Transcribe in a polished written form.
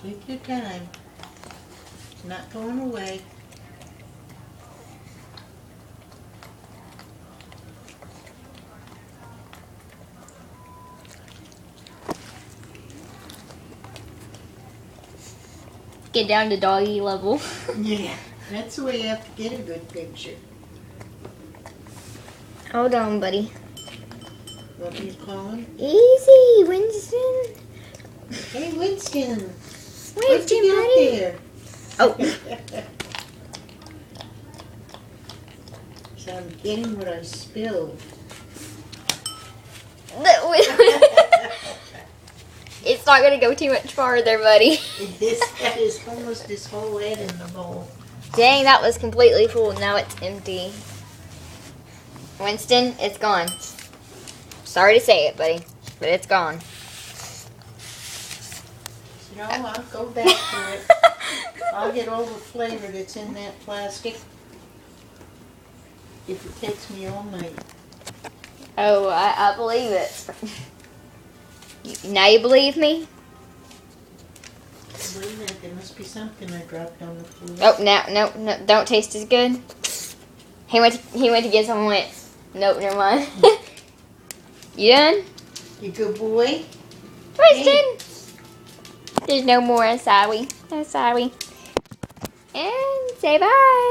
Take your time. It's not going away. Get down to doggy level. Yeah, that's the way you have to get a good picture. Hold on, buddy. What are you calling? Easy, Winston. Hey, Winston. What'd Winston, you buddy. get there? Oh. So I'm getting what I spilled. It's not gonna go too much farther, buddy. That is almost his whole head in the bowl. Dang, that was completely full. Now it's empty. Winston, it's gone. Sorry to say it, buddy, but it's gone. No, I'll go back to it. I'll get all the flavor that's in that plastic if it takes me all night. Oh, I believe it. Now you believe me? Wait a minute, there must be something I dropped on the floor. Oh, no, don't taste as good. He went to get some wet. Nope, never mind. You done? You good boy? Winston! There's no more, sorry. No, sorry. And say bye.